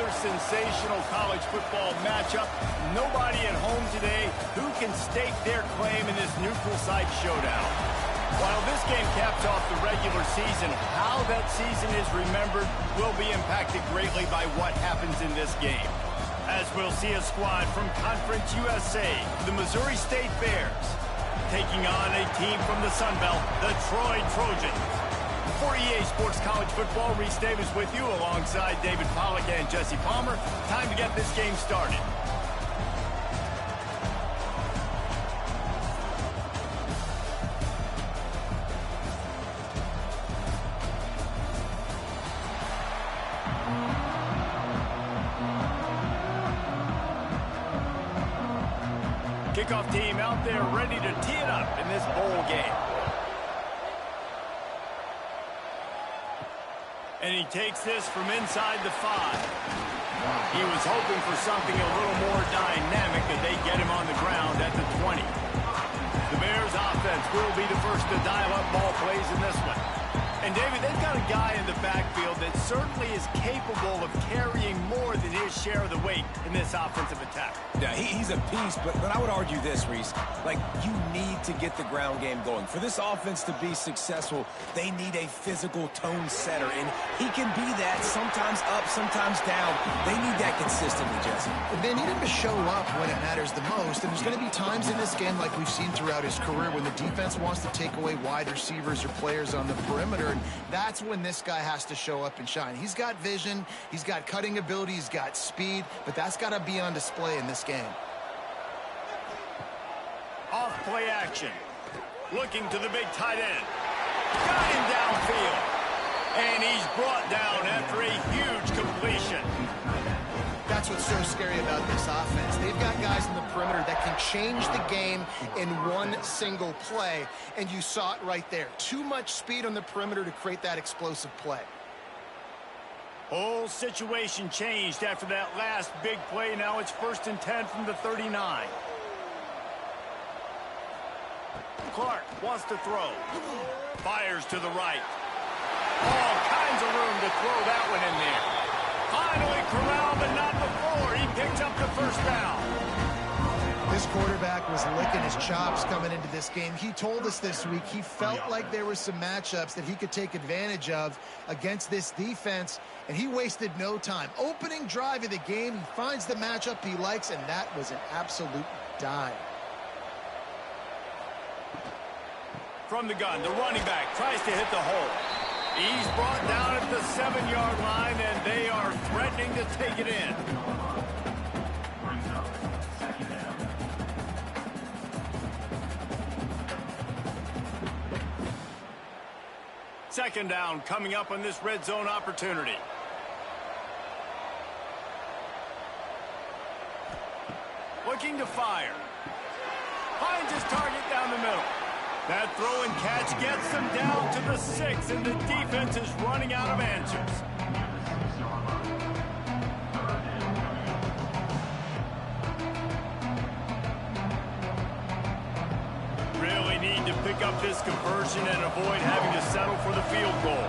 Another sensational college football matchup. Nobody at home today who can stake their claim in this neutral site showdown. While this game caps off the regular season, how that season is remembered will be impacted greatly by what happens in this game. As we'll see a squad from Conference USA, the Missouri State Bears, taking on a team from the Sun Belt, the Troy Trojans. For EA Sports College Football, Reese Davis with you alongside David Pollack and Jesse Palmer. Time to get this game started. Kickoff team out there ready to tee it up in this bowl game. And he takes this from inside the 5. He was hoping for something a little more dynamic, and they get him on the ground at the 20. The Bears offense will be the first to dial up ball plays in this one. And, David, they've got a guy in the backfield that certainly is capable of carrying more than his share of the weight in this offensive attack. Yeah, he's a beast, but I would argue this, Reese. Like, you need to get the ground game going. For this offense to be successful, they need a physical tone setter, and he can be that, sometimes up, sometimes down. They need that consistently, Jesse. They need him to show up when it matters the most, and there's going to be times in this game, like we've seen throughout his career, when the defense wants to take away wide receivers or players on the perimeter. That's when this guy has to show up and shine. He's got vision, he's got cutting ability, he's got speed, but that's got to be on display in this game. Off play action. Looking to the big tight end. Got him downfield. And he's brought down after a huge completion. That's what's so scary about this offense. They've got guys in the perimeter that can change the game in one single play, and you saw it right there. Too much speed on the perimeter to create that explosive play. Whole situation changed after that last big play. Now it's 1st and 10 from the 39. Clark wants to throw. Fires to the right. All kinds of room to throw that one in there. Finally corralled, but not before. He picks up the first down. This quarterback was licking his chops coming into this game. He told us this week he felt like there were some matchups that he could take advantage of against this defense, and he wasted no time. Opening drive of the game, he finds the matchup he likes, and that was an absolute dime. From the gun, the running back tries to hit the hole. He's brought down at the 7-yard line, and they are threatening to take it in. Second down coming up on this red zone opportunity. Looking to fire. Finds his target down the middle. That throw and catch gets them down to the 6, and the defense is running out of answers. Really need to pick up this conversion and avoid having to settle for the field goal.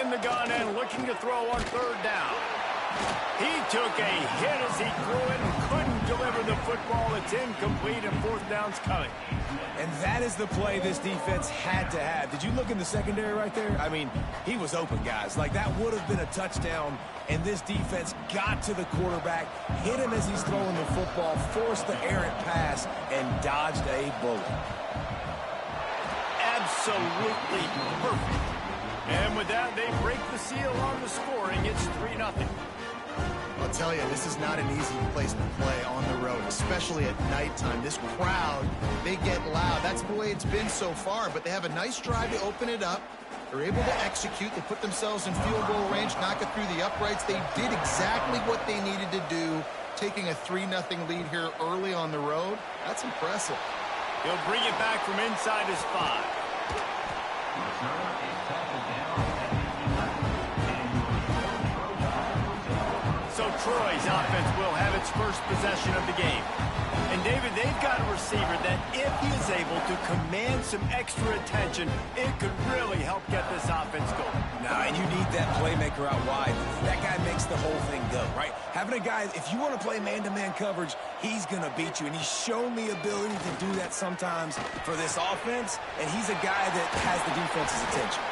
In the gun and looking to throw on 3rd down. He took a hit as he threw it and couldn't deliver the football. It's incomplete, and 4th down's coming. And that is the play this defense had to have. Did you look in the secondary right there? I mean, he was open, guys. Like, that would have been a touchdown, and this defense got to the quarterback, hit him as he's throwing the football, forced the errant pass, and dodged a bullet. Absolutely perfect. And with that, they break the seal on the scoring. It's 3-0. I'll tell you, this is not an easy place to play on the road, especially at nighttime. This crowd, they get loud. That's the way it's been so far, but they have a nice drive to open it up. They're able to execute. They put themselves in field goal range, knock it through the uprights. They did exactly what they needed to do, taking a 3-0 lead here early on the road. That's impressive. He'll bring it back from inside his 5. So Troy's offense will have its first possession of the game. And, David, they've got a receiver that, if he is able to command some extra attention, it could really help get this offense going. Now, And you need that playmaker out wide. That guy makes the whole thing go, right? Having a guy, if you want to play man-to-man coverage, he's going to beat you. And he's shown the ability to do that sometimes for this offense. And he's a guy that has the defense's attention.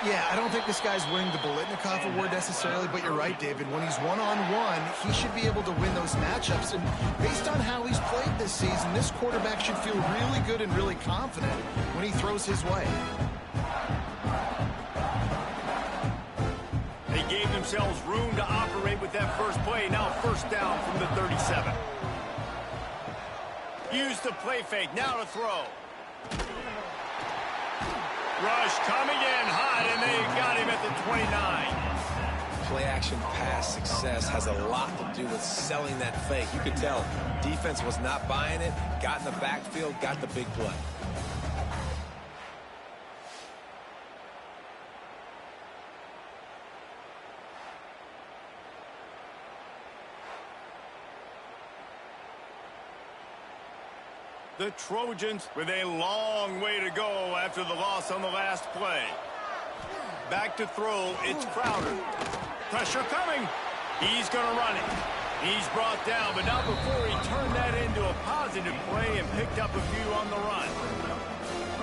Yeah, I don't think this guy's winning the Bolitnikov award necessarily, but you're right, David. When he's one-on-one, he should be able to win those matchups. And based on how he's played this season, this quarterback should feel really good and really confident when he throws his way. They gave themselves room to operate with that first play. Now first down from the 37. Use the play fake. Now to throw. Rush coming in hot, and they got him at the 29. Play-action pass success has a lot to do with selling that fake. You could tell defense was not buying it, got in the backfield, got the big play. The Trojans with a long way to go after the loss on the last play. Back to throw, it's Crowder. Pressure coming. He's going to run it. He's brought down, but not before he turned that into a positive play and picked up a few on the run.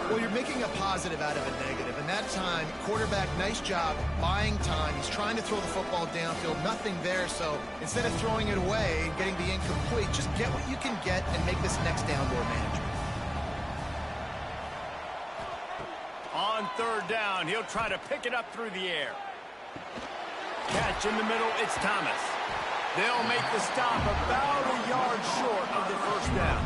Well, you're making a positive out of a negative, and that time, quarterback, nice job buying time. He's trying to throw the football downfield, nothing there, so instead of throwing it away and getting the incomplete, just get what you can get and make this next down more manageable. On third down, he'll try to pick it up through the air. Catch in the middle, it's Thomas. They'll make the stop about a yard short of the first down.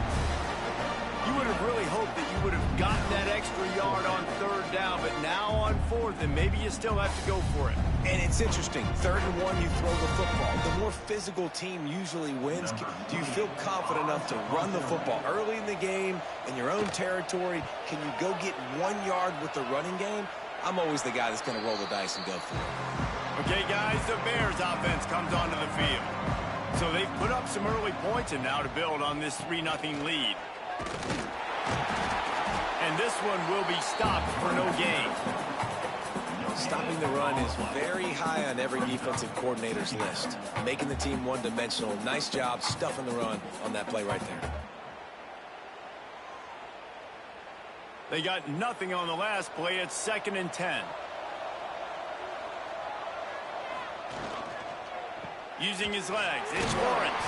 You would have really hoped that you would have gotten that extra yard on third down, but now on fourth, and maybe you still have to go for it. And it's interesting. 3rd and 1, you throw the football. The more physical team usually wins. Do you feel confident enough to run the football early in the game in your own territory? Can you go get 1 yard with the running game? I'm always the guy that's going to roll the dice and go for it. Okay, guys, the Bears offense comes onto the field. So they've put up some early points, and now to build on this 3-0 lead. And this one will be stopped for no gain. Stopping the run is very high on every defensive coordinator's list. Making the team one-dimensional. Nice job stuffing the run on that play right there. They got nothing on the last play. It's 2nd and 10. Using his legs, it's Lawrence.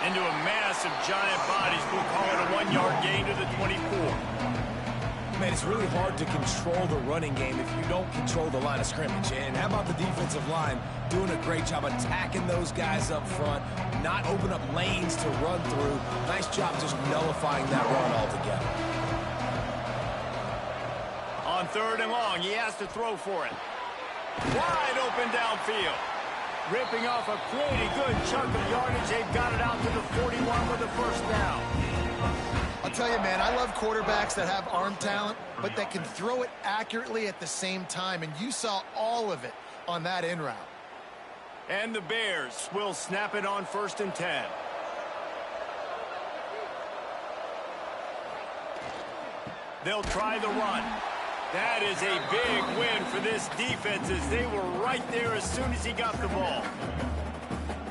Into a mass of giant bodies. We'll call it a 1-yard gain to the 24. Man, it's really hard to control the running game if you don't control the line of scrimmage. And how about the defensive line doing a great job attacking those guys up front, not open up lanes to run through. Nice job just nullifying that run altogether. On 3rd and long, he has to throw for it. Wide open downfield. Ripping off a pretty good chunk of yardage. They've got it out to the 41 with the first down. I'll tell you, man, I love quarterbacks that have arm talent, but that can throw it accurately at the same time, and you saw all of it on that in route. And the Bears will snap it on 1st and 10. They'll try the run. That is a big win for this defense as they were right there as soon as he got the ball.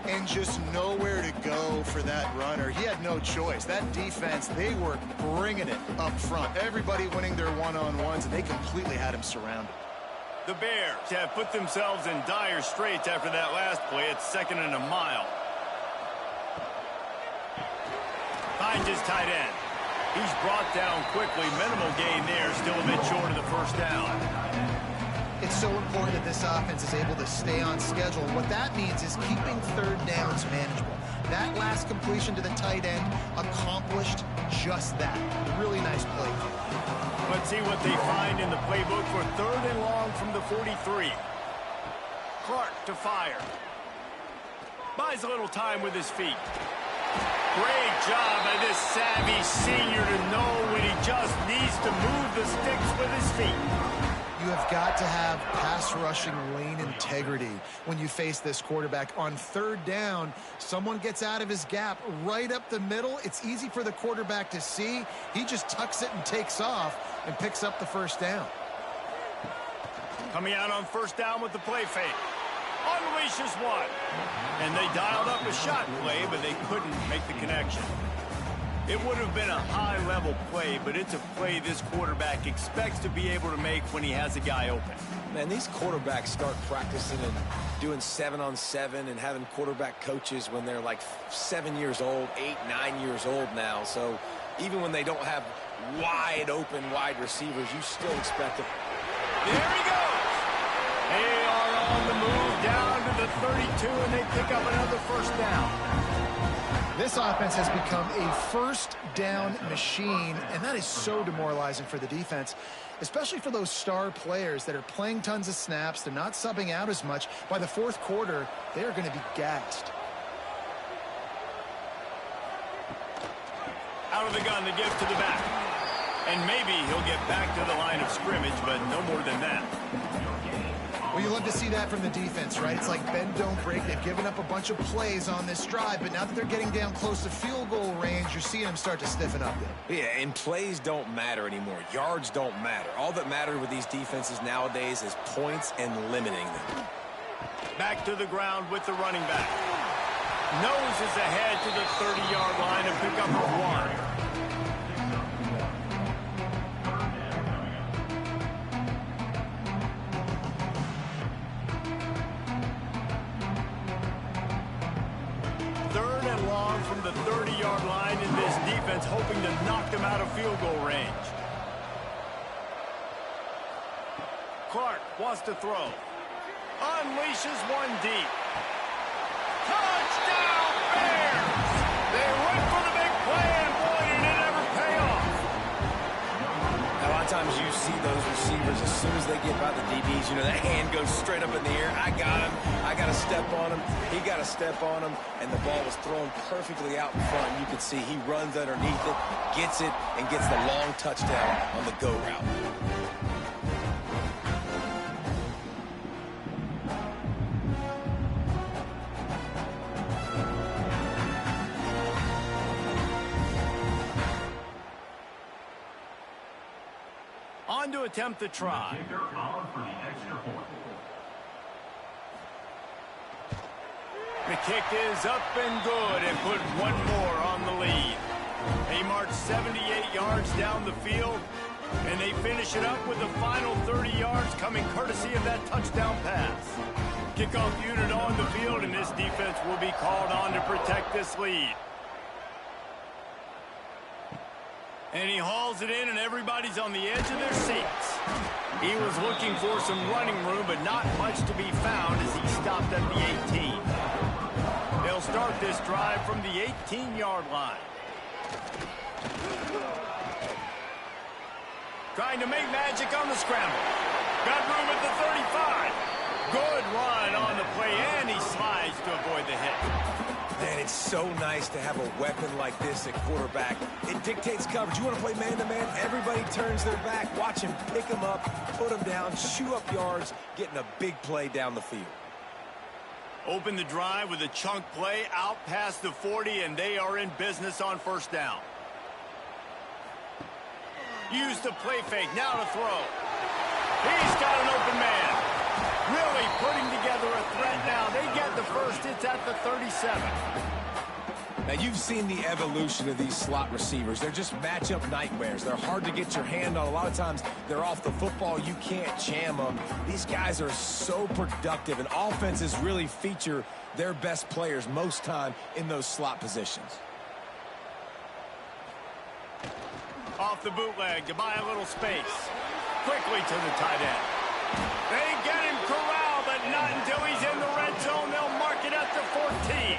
And just nowhere to go for that runner. He had no choice. That defense, they were bringing it up front. Everybody winning their one-on-ones, and they completely had him surrounded. The Bears have put themselves in dire straits after that last play. It's 2nd and a mile. Finds his tight end. He's brought down quickly. Minimal gain there. Still a bit short of the first down. It's so important that this offense is able to stay on schedule. What that means is keeping 3rd downs manageable. That last completion to the tight end accomplished just that. Really nice play. Let's see what they find in the playbook for 3rd and long from the 43. Clark to fire. Buys a little time with his feet. Great job by this savvy senior to know when he just needs to move the sticks with his feet. You have got to have pass rushing lane integrity when you face this quarterback. On 3rd down, someone gets out of his gap right up the middle. It's easy for the quarterback to see. He just tucks it and takes off and picks up the first down. Coming out on first down with the play fake. Unleashes one. And they dialed up a shot play, but they couldn't make the connection. It would have been a high-level play, but it's a play this quarterback expects to be able to make when he has a guy open. Man, these quarterbacks start practicing and doing 7-on-7 and having quarterback coaches when they're like 7 years old, 8, 9 years old now. So even when they don't have wide receivers, you still expect it. There he goes. They are on the move down to the 32, and they pick up another first down. This offense has become a first down machine, and that is so demoralizing for the defense, especially for those star players that are playing tons of snaps. They're not subbing out as much. By the fourth quarter, they are going to be gassed. Out of the gun, the give to the back. And maybe he'll get back to the line of scrimmage, but no more than that. Well, you love to see that from the defense, right? It's like bend, don't break. They've given up a bunch of plays on this drive, but now that they're getting down close to field goal range, you're seeing them start to stiffen up there. Yeah, and plays don't matter anymore. Yards don't matter. All that matters with these defenses nowadays is points and limiting them. Back to the ground with the running back. Noses ahead to the 30-yard line and pick up a 1. From the 30-yard line, in this defense hoping to knock them out of field goal range. Clark wants to throw. Unleashes one deep. Touchdown Bears! They went for the big play, and boy, did it ever pay off. A lot of times you see those receivers, as soon as they get by the DBs, you know, that hand goes straight up in the air. I got him. I got to step on him. He got to step on him. And the ball was thrown perfectly out in front. You can see he runs underneath it, gets it, and gets the long touchdown on the go route. On to attempt the try. The kick is up and good, and put one more on the lead. They march 78 yards down the field, and they finish it up with the final 30 yards coming courtesy of that touchdown pass. Kickoff unit on the field, and this defense will be called on to protect this lead. And he hauls it in, and everybody's on the edge of their seats. He was looking for some running room, but not much to be found as he stopped at the 18. They'll start this drive from the 18-yard line. Trying to make magic on the scramble. Got room at the 35. Good run on the play, and he slides to avoid the hit. Man, it's so nice to have a weapon like this at quarterback. It dictates coverage. You want to play man-to-man? Everybody turns their back. Watch him pick him up, put him down, chew up yards, getting a big play down the field. Open the drive with a chunk play out past the 40, and they are in business on first down. Use the play fake, now to throw. He's got an open man. Really putting together a threat now. They get the first. It's at the 37. Now, you've seen the evolution of these slot receivers. They're just matchup nightmares. They're hard to get your hand on. A lot of times, they're off the football. You can't jam them. These guys are so productive, and offenses really feature their best players most time in those slot positions. Off the bootleg to buy a little space. Quickly to the tight end. They get him corralled, but not until he's in the red zone. They'll mark it at the 14.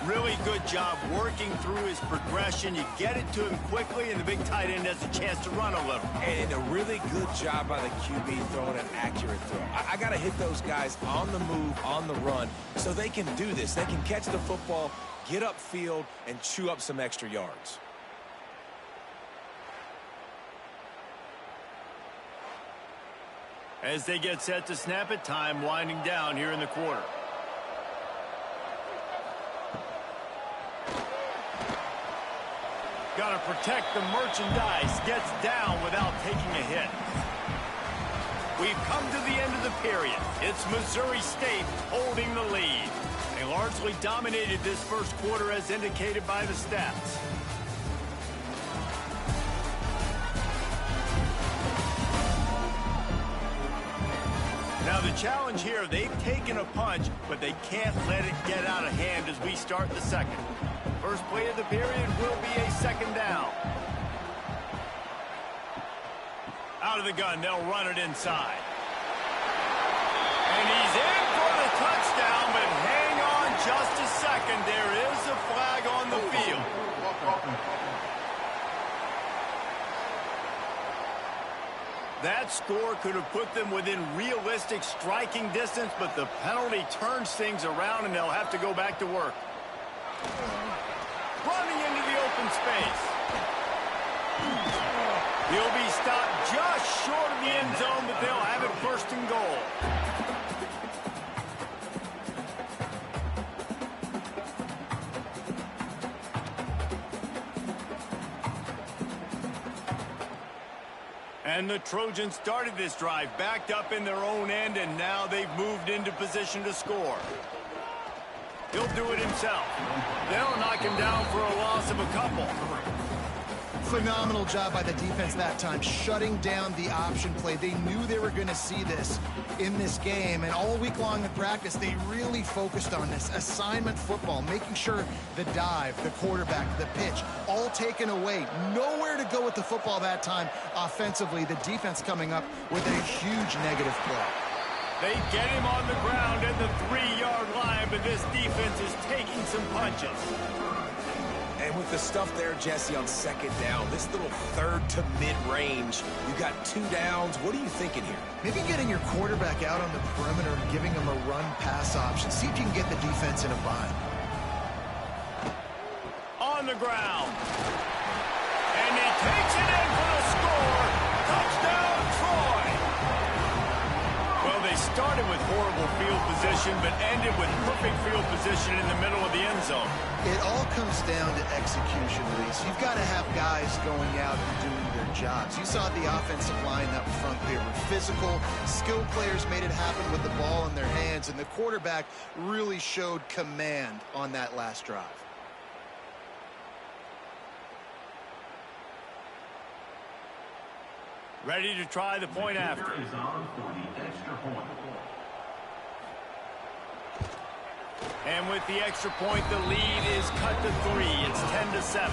Really good job working through his progression. You get it to him quickly, and the big tight end has a chance to run a little. And a really good job by the QB throwing an accurate throw. I got to hit those guys on the move, on the run, so they can do this. They can catch the football, get upfield, and chew up some extra yards. As they get set to snap it, time winding down here in the quarter. Got to protect the merchandise. Gets down without taking a hit. We've come to the end of the period. It's Missouri State holding the lead. They largely dominated this first quarter as indicated by the stats. Now the challenge here, they've taken a punch, but they can't let it get out of hand as we start the second. First play of the period will be a second down. Out of the gun, they'll run it inside. And he's in for the touchdown, but hang on just a second. There is a flag on the field. That score could have put them within realistic striking distance, but the penalty turns things around, and they'll have to go back to work. Running into the open space. He'll be stopped just short of the end zone, but they'll have it first and goal. And the Trojans started this drive, backed up in their own end, and now they've moved into position to score. He'll do it himself. They'll knock him down for a loss of a couple. Phenomenal job by the defense that time, shutting down the option play. They knew they were going to see this in this game, and all week long in practice, they really focused on this assignment football, making sure the dive, the quarterback, the pitch, all taken away. Nowhere to go with the football that time offensively. The defense coming up with a huge negative play. They get him on the ground at the 3-yard line, but this defense is taking some punches. And with the stuff there, Jesse, on second down, this little third to mid-range, you got 2 downs. What are you thinking here? Maybe getting your quarterback out on the perimeter and giving him a run-pass option. See if you can get the defense in a bind. On the ground. And he takes it in for the score. Touchdown, Troy. Well, they started with horrible field position, but ended with perfect field position in the middle of the end zone. It all comes down to execution, Reese. You've got to have guys going out and doing their jobs. You saw the offensive line up front. They were physical. Skilled players made it happen with the ball in their hands, and the quarterback really showed command on that last drive. Ready to try the point after. And with the extra point, the lead is cut to 3. It's 10-7.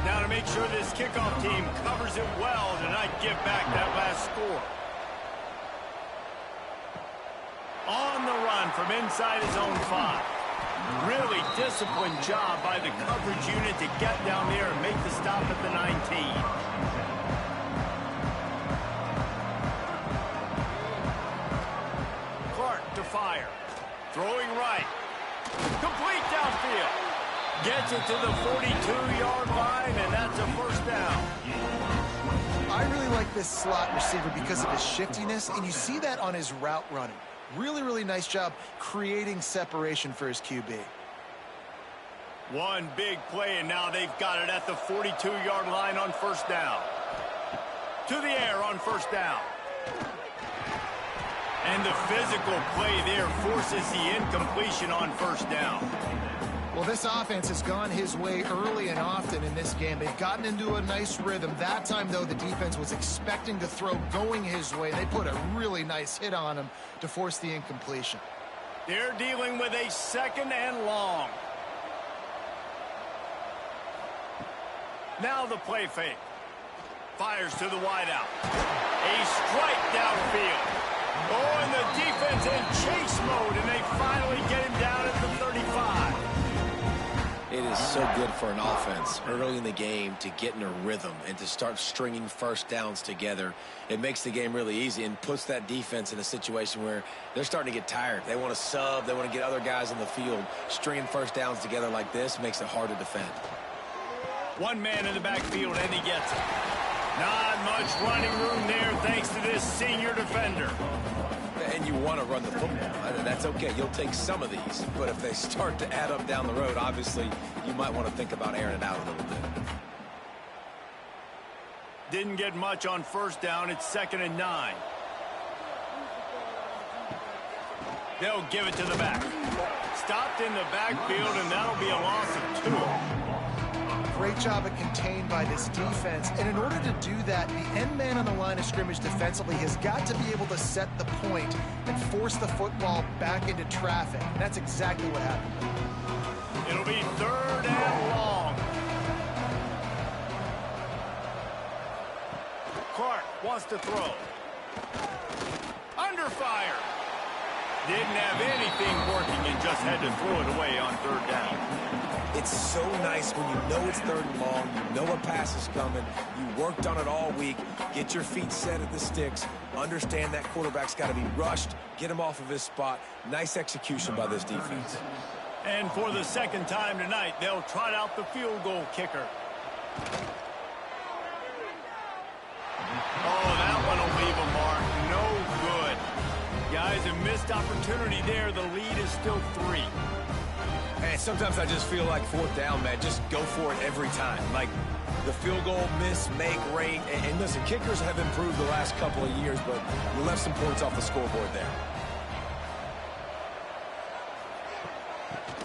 Now to make sure this kickoff team covers it well to not give back that last score. On the run from inside his own 5. Really disciplined job by the coverage unit to get down there and make the stop at the 19. Clark to fire. Throwing right. Complete downfield. Gets it to the 42-yard line, and that's a first down. I really like this slot receiver because of his shiftiness, and you see that on his route running. Really, really nice job creating separation for his QB. One big play, and now they've got it at the 42-yard line on first down. To the air on first down. And the physical play there forces the incompletion on first down. Well, this offense has gone his way early and often in this game. They've gotten into a nice rhythm. That time, though, the defense was expecting to throw going his way. They put a really nice hit on him to force the incompletion. They're dealing with a second and long. Now the play fake. Fires to the wideout. A strike downfield. Oh, and the defense in chase mode, and they finally get him down at the 35. It is so good for an offense early in the game to get in a rhythm and to start stringing first downs together. It makes the game really easy and puts that defense in a situation where they're starting to get tired. They want to sub. They want to get other guys on the field. Stringing first downs together like this makes it hard to defend. One man in the backfield, and he gets it. Not much running room there thanks to this senior defender. and you want to run the football. That's okay. You'll take some of these. But if they start to add up down the road, obviously, you might want to think about airing it out a little bit. Didn't get much on first down. It's 2nd and 9. They'll give it to the back. Stopped in the backfield, and that'll be a loss of 2. Great job at contained by this defense. And in order to do that, the end man on the line of scrimmage defensively has got to be able to set the point and force the football back into traffic. And that's exactly what happened. It'll be 3rd and long. Clark wants to throw. Under fire. Didn't have anything working and just had to throw it away on 3rd down. It's so nice when you know it's 3rd and long, you know a pass is coming, you worked on it all week, get your feet set at the sticks, understand that quarterback's got to be rushed, get him off of his spot. Nice execution by this defense. And for the 2nd time tonight, they'll trot out the field goal kicker. Oh, that one will leave a mark. No good. Guys, a missed opportunity there. The lead is still 3. And sometimes I just feel like 4th down, man. Just go for it every time. Like the field goal miss, make rate. And listen, kickers have improved the last couple of years, but you left some points off the scoreboard there.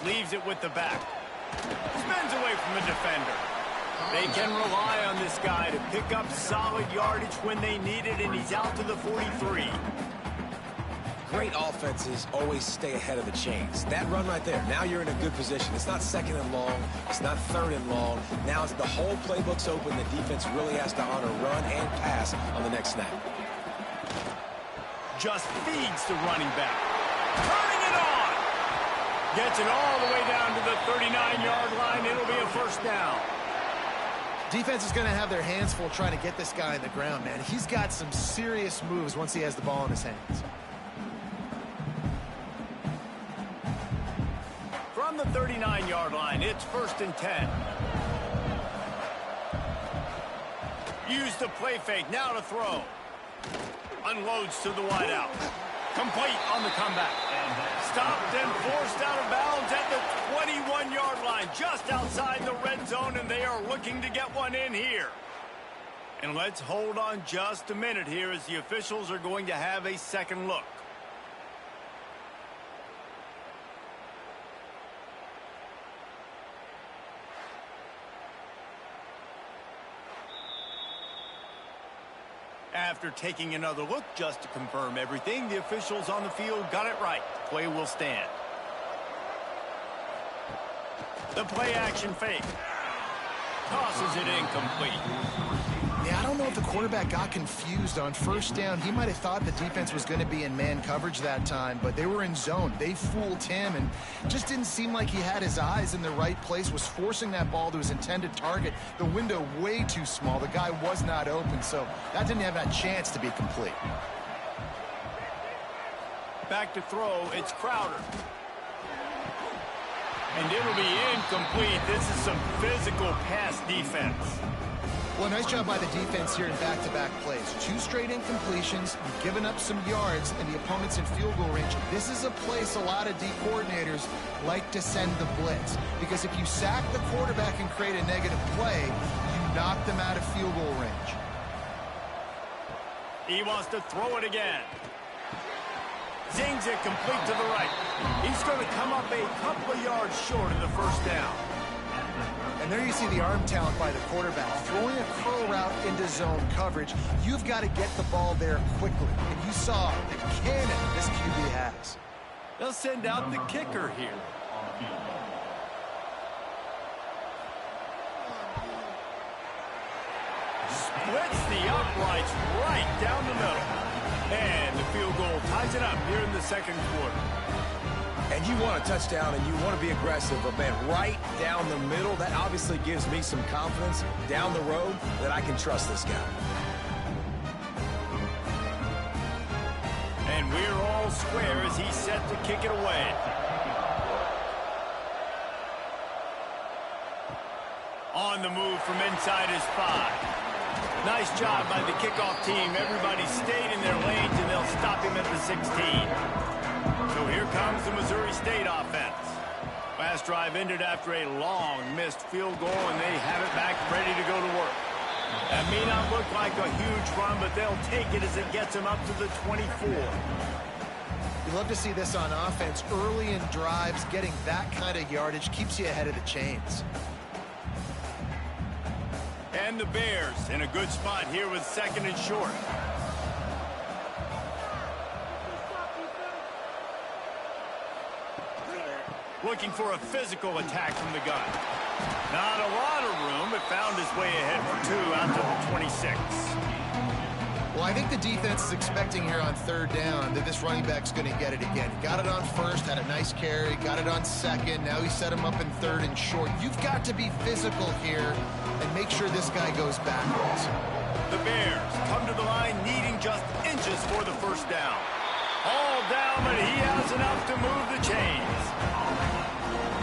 Leaves it with the back. Spins away from the defender. They can rely on this guy to pick up solid yardage when they need it, and he's out to the 43. Great offenses always stay ahead of the chains. That run right there, now you're in a good position. It's not 2nd and long. It's not 3rd and long. Now the whole playbook's open. The defense really has to honor run and pass on the next snap. Just feeds the running back. Turning it on. Gets it all the way down to the 39-yard line. It'll be a 1st down. Defense is going to have their hands full trying to get this guy in the ground, man. He's got some serious moves once he has the ball in his hands. From the 39-yard line, it's 1st and 10. Use the play fake, now to throw. Unloads to the wideout. Complete on the comeback. Stopped and forced out of bounds at the 21-yard line, just outside the red zone, and they are looking to get one in here. And let's hold on just a minute here as the officials are going to have a second look. After taking another look just to confirm everything, the officials on the field got it right. Play will stand. The play action fake. Tosses it incomplete. Yeah, I don't know if the quarterback got confused on 1st down. He might have thought the defense was going to be in man coverage that time, but they were in zone. They fooled him and just didn't seem like he had his eyes in the right place, was forcing that ball to his intended target. The window way too small. The guy was not open, so that didn't have that chance to be complete. Back to throw, it's Crowder. And it'll be incomplete. This is some physical pass defense. Well, nice job by the defense here in back-to-back plays. 2 straight incompletions, you've given up some yards, and the opponent's in field goal range. This is a place a lot of D coordinators like to send the blitz, because if you sack the quarterback and create a negative play, you knock them out of field goal range. He wants to throw it again. Zings it complete to the right. He's going to come up a couple of yards short of the 1st down. And there you see the arm talent by the quarterback. Throwing a curl route into zone coverage, you've got to get the ball there quickly. And you saw the cannon this QB has. They'll send out the kicker here. Splits the uprights right down the middle. And the field goal ties it up here in the 2nd quarter. And you want a touchdown and you want to be aggressive, but man, right down the middle, that obviously gives me some confidence down the road that I can trust this guy. And we're all square as he's set to kick it away. On the move from inside his 5. Nice job by the kickoff team. Everybody stayed in their lanes, and they'll stop him at the 16. So here comes the Missouri State offense. Last drive ended after a long missed field goal, and they have it back ready to go to work. That may not look like a huge run, but they'll take it as it gets them up to the 24. You love to see this on offense. Early in drives, getting that kind of yardage keeps you ahead of the chains. And the Bears in a good spot here with 2nd and short. Looking for a physical attack from the gun. Not a lot of room, but found his way ahead for 2 out to the 26. Well, I think the defense is expecting here on 3rd down that this running back's going to get it again. Got it on 1st, had a nice carry, got it on 2nd. Now he set him up in 3rd and short. You've got to be physical here and make sure this guy goes backwards. The Bears come to the line needing just inches for the 1st down. All down, but he has enough to move the chains.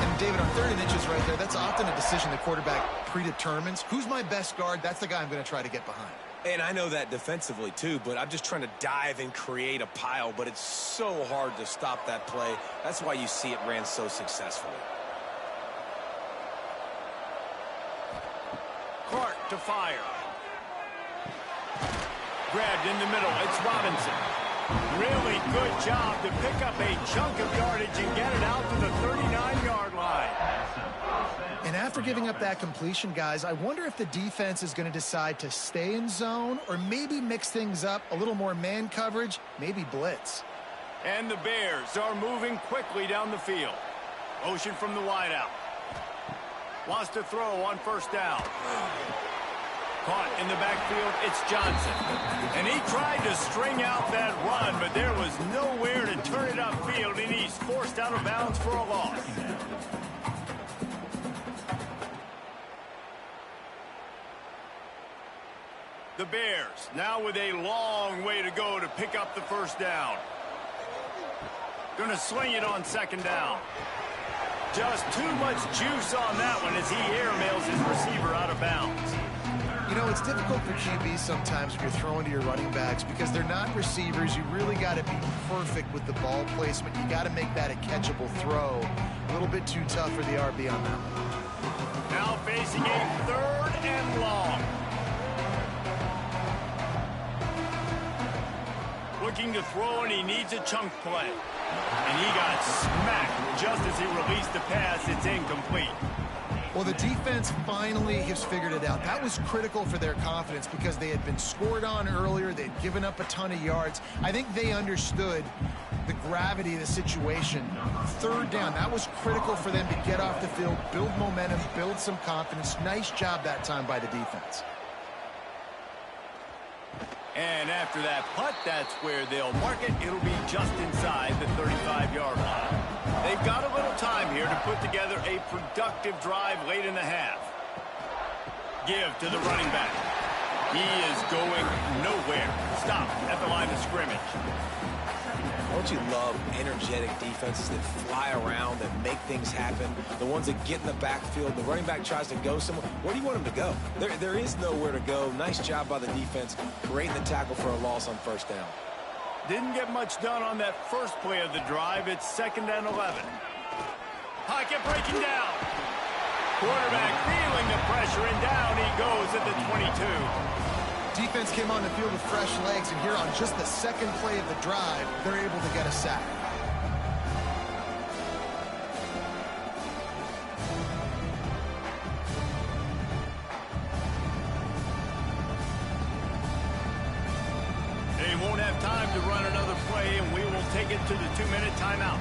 And David, on 3rd and inches right there, that's often a decision the quarterback predetermines. Who's my best guard? That's the guy I'm going to try to get behind. And I know that defensively, too, but I'm just trying to dive and create a pile, but it's so hard to stop that play. That's why you see it ran so successfully. Clark to fire. Grabbed in the middle. It's Robinson. Really good job to pick up a chunk of yardage and get it out to the 39-yard line. And after giving up that completion, guys, I wonder if the defense is going to decide to stay in zone or maybe mix things up, a little more man coverage, maybe blitz. And the Bears are moving quickly down the field. Motion from the wideout. Wants to throw on 1st down. Caught in the backfield, it's Johnson. And he tried to string out that run, but there was nowhere to turn it upfield, and he's forced out of bounds for a loss. The Bears now with a long way to go to pick up the 1st down. Going to swing it on 2nd down. Just too much juice on that one as he airmails his receiver out of bounds. You know, it's difficult for QBs sometimes when you're throwing to your running backs because they're not receivers. You really got to be perfect with the ball placement. You got to make that a catchable throw. A little bit too tough for the RB on that one. Now facing a 3rd and long. Looking to throw, and he needs a chunk play. And he got smacked just as he released the pass. It's incomplete. Well, the defense finally has figured it out. That was critical for their confidence because they had been scored on earlier. They'd given up a ton of yards. I think they understood the gravity of the situation. 3rd down, that was critical for them to get off the field, build momentum, build some confidence. Nice job that time by the defense. And after that putt, that's where they'll mark it. It'll be just inside the 35-yard line. They've got a little time here to put together a productive drive late in the half. Give to the running back. He is going nowhere. Stop at the line of scrimmage. Don't you love energetic defenses that fly around, that make things happen? The ones that get in the backfield, the running back tries to go somewhere. Where do you want him to go? There is nowhere to go. Nice job by the defense, creating the tackle for a loss on 1st down. Didn't get much done on that first play of the drive. It's 2nd and 11. Pocket breaking down. Quarterback feeling the pressure, and down he goes at the 22. Defense came on the field with fresh legs, and here on just the 2nd play of the drive, they're able to get a sack. They won't have time to run another play, and we will take it to the 2-minute timeout.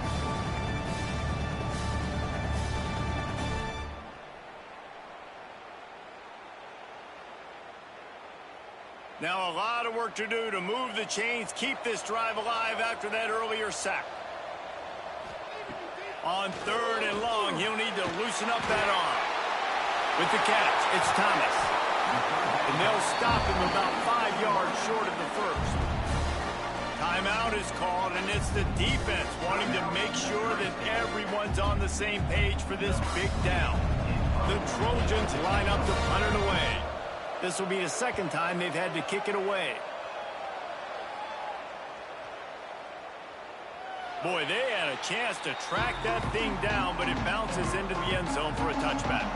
Now a lot of work to do to move the chains, keep this drive alive after that earlier sack. On 3rd and long, he'll need to loosen up that arm. With the catch, it's Thomas. And they'll stop him about 5 yards short of the 1st. Timeout is called, and it's the defense wanting to make sure that everyone's on the same page for this big down. The Trojans line up to punt it away. This will be the second time they've had to kick it away. Boy, they had a chance to track that thing down, but it bounces into the end zone for a touchback.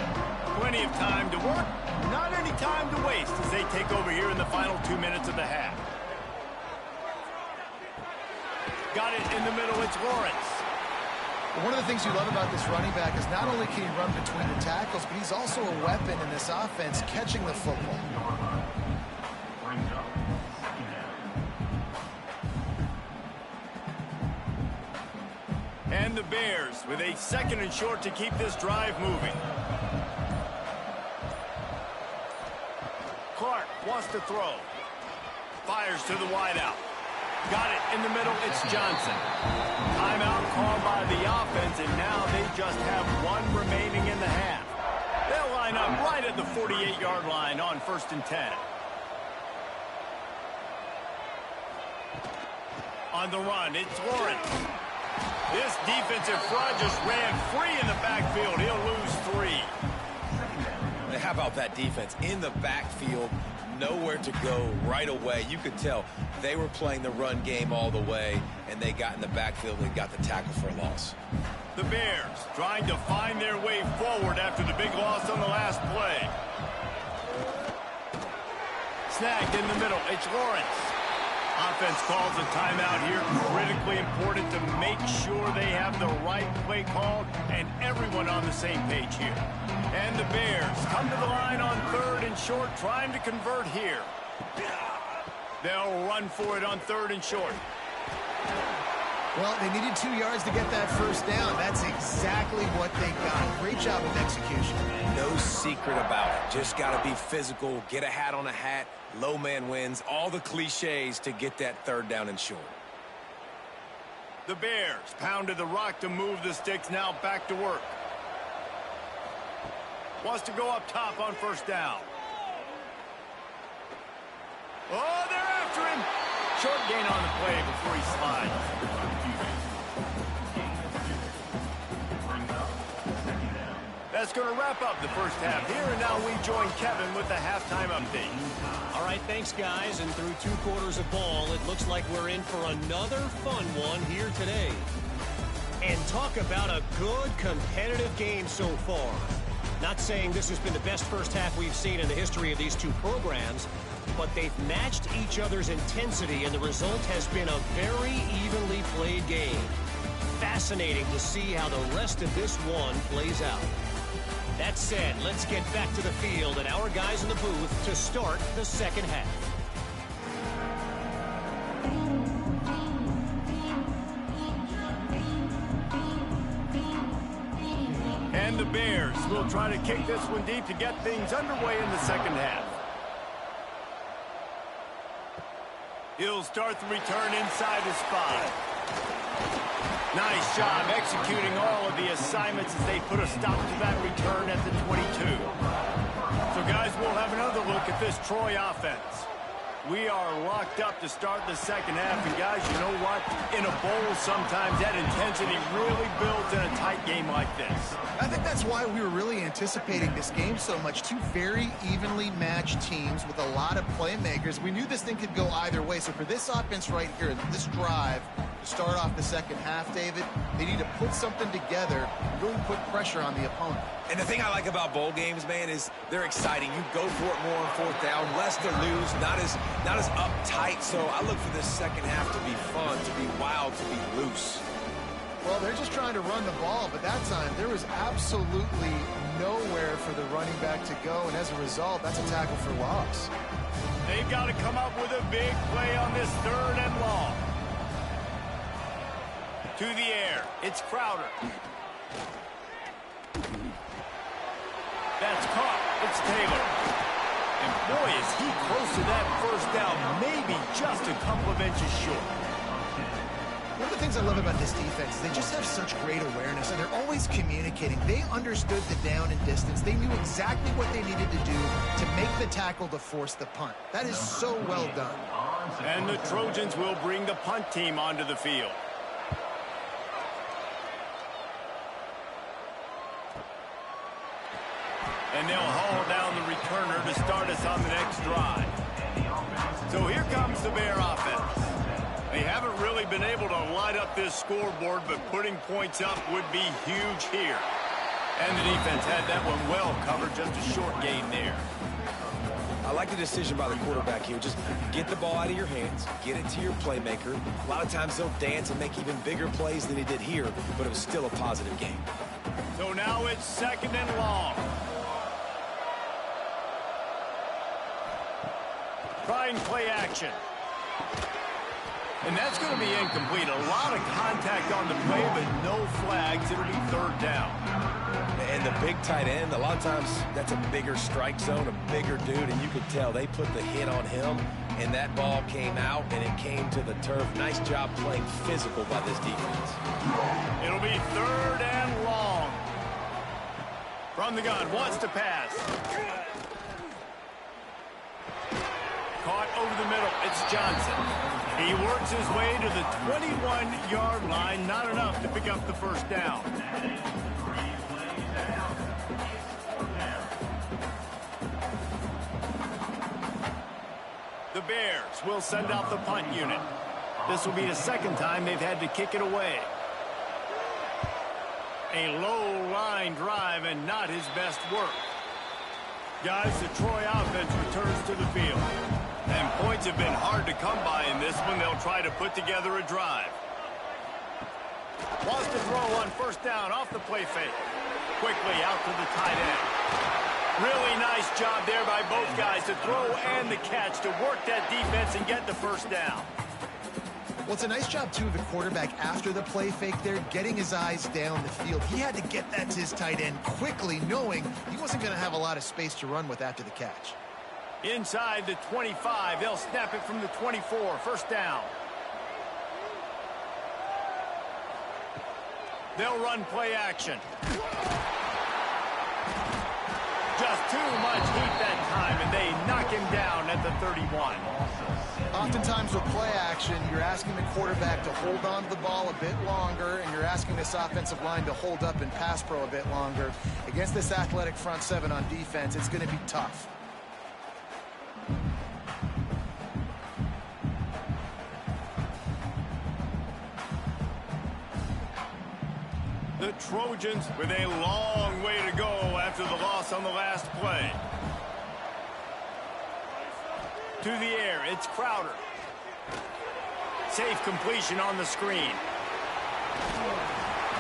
Plenty of time to work, not any time to waste as they take over here in the final 2 minutes of the half. Got it in the middle, it's Lawrence. One of the things you love about this running back is not only can he run between the tackles, but he's also a weapon in this offense catching the football. And the Bears with a 2nd and short to keep this drive moving. Clark wants to throw. Fires to the wideout. Got it in the middle, it's Johnson. Timeout called by the offense, and now they just have 1 remaining in the half. They'll line up right at the 48-yard line on 1st and 10. On the run, it's Lawrence. This defensive front just ran free in the backfield. He'll lose 3. How about that defense in the backfield? Nowhere to go right away. You could tell they were playing the run game all the way, and they got in the backfield and got the tackle for a loss. The Bears trying to find their way forward after the big loss on the last play. Snagged in the middle. It's Lawrence. Offense calls a timeout here. Critically important to make sure they have the right play called and everyone on the same page here. And the Bears come to the line on 3rd and short, trying to convert here. They'll run for it on 3rd and short. Well, they needed 2 yards to get that first down. That's exactly what they got. Great job of execution. No secret about it. Just got to be physical, get a hat on a hat, low man wins, all the cliches to get that 3rd down and short. The Bears pounded the rock to move the sticks, now back to work. Wants to go up top on 1st down. Oh, they're after him. Short gain on the play before he slides. That's going to wrap up the first half here, and now we join Kevin with the halftime update. All right, thanks, guys. And through 2 quarters of ball, it looks like we're in for another fun one here today. And talk about a good competitive game so far. Not saying this has been the best first half we've seen in the history of these 2 programs, but they've matched each other's intensity, and the result has been a very evenly played game. Fascinating to see how the rest of this one plays out. That said, let's get back to the field and our guys in the booth to start the second half. And the Bears will try to kick this one deep to get things underway in the second half. He'll start the return inside his 5. Nice job executing all of the assignments as they put a stop to that return at the 22. So, guys, we'll have another look at this Troy offense. We are locked up to start the second half, and, guys, you know what? In a bowl, sometimes that intensity really builds in a tight game like this. I think that's why we were really anticipating this game so much. 2 very evenly matched teams with a lot of playmakers. We knew this thing could go either way. So for this offense right here, this drive, to start off the second half, David, they need to put something together and really put pressure on the opponent. And the thing I like about bowl games, man, is they're exciting. You go for it more on 4th down, less to lose, not as uptight. So I look for this second half to be fun, to be wild, to be loose. Well, they're just trying to run the ball, but that time there was absolutely nowhere for the running back to go, and as a result, that's a tackle for loss. They've got to come up with a big play on this 3rd and long. To the air, it's Crowder. That's caught. It's Taylor. And boy, is he close to that first down, maybe just a couple of inches short. One of the things I love about this defense is they just have such great awareness, and they're always communicating. They understood the down and distance. They knew exactly what they needed to do to make the tackle to force the punt. That is so well done. And the Trojans will bring the punt team onto the field. And they'll haul down the returner to to start us on the next drive. So here comes the Bear offense. They haven't really been able to light up this scoreboard, but putting points up would be huge here. And the defense had that one well covered, just a short gain there. I like the decision by the quarterback here. Just get the ball out of your hands, get it to your playmaker. A lot of times they'll dance and make even bigger plays than he did here, but it was still a positive game. So now it's 2nd and long. Trying play action. And that's going to be incomplete. A lot of contact on the play, but no flags. It'll be 3rd down. And the big tight end, a lot of times that's a bigger strike zone, a bigger dude, and you could tell they put the hit on him, and that ball came out, and it came to the turf. Nice job playing physical by this defense. It'll be 3rd and long. From the gun, wants to pass. Caught over the middle. It's Johnson. He works his way to the 21-yard line. Not enough to pick up the 1st down. The Bears will send out the punt unit. This will be the 2nd time they've had to kick it away. A low line drive and not his best work. Guys, the Troy offense returns to the field. And points have been hard to come by in this one. They'll try to put together a drive. Wants to throw on 1st down off the play fake. Quickly out to the tight end. Really nice job there by both guys to throw and the catch to work that defense and get the 1st down. Well, it's a nice job, too, of the quarterback after the play fake there, getting his eyes down the field. He had to get that to his tight end quickly, knowing he wasn't going to have a lot of space to run with after the catch. Inside the 25, they'll snap it from the 24, 1st down. They'll run play action. Just too much heat that time, and they knock him down at the 31. Oftentimes with play action, you're asking the quarterback to hold on to the ball a bit longer, and you're asking this offensive line to hold up and pass pro a bit longer. Against this athletic front 7 on defense, it's going to be tough. The Trojans with a long way to go after the loss on the last play. To the air, it's Crowder. Safe completion on the screen.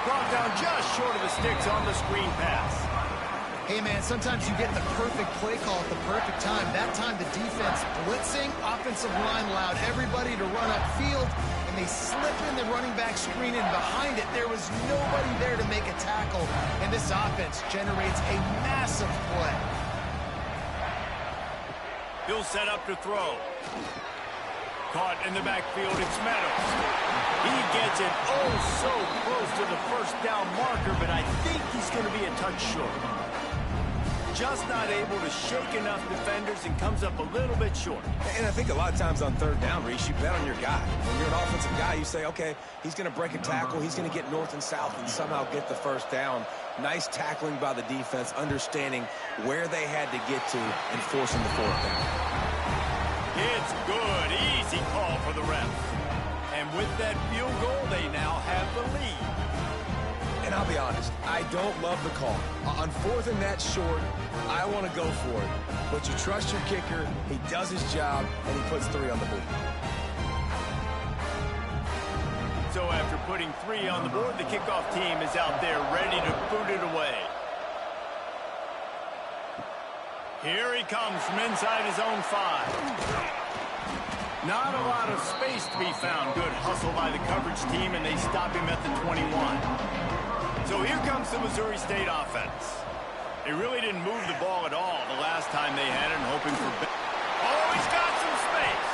Brought down just short of the sticks on the screen pass. Hey, man, sometimes you get the perfect play call at the perfect time. That time the defense blitzing, offensive line allowed everybody to run upfield, and they slip in the running back screen, and behind it there was nobody there to make a tackle, and this offense generates a massive play. He'll set up to throw. Caught in the backfield, it's Meadows. He gets it oh so close to the 1st down marker, but I think he's going to be a touch short. Just not able to shake enough defenders and comes up a little bit short. And I think a lot of times on 3rd down, Reese, you bet on your guy. When you're an offensive guy, you say, okay, he's going to break a tackle, he's going to get north and south and somehow get the 1st down. Nice tackling by the defense, understanding where they had to get to and forcing the 4th down. It's good. Easy call for the refs. And with that field goal, they now have the lead. And I'll be honest, I don't love the call. On 4th and that short, I want to go for it. But you trust your kicker, he does his job, and he puts 3 on the board. So after putting 3 on the board, the kickoff team is out there ready to boot it away. Here he comes from inside his own 5. Not a lot of space to be found. Good hustle by the coverage team, and they stop him at the 21. So here comes the Missouri State offense. They really didn't move the ball at all the last time they had it, hoping for... Oh, he's got some space.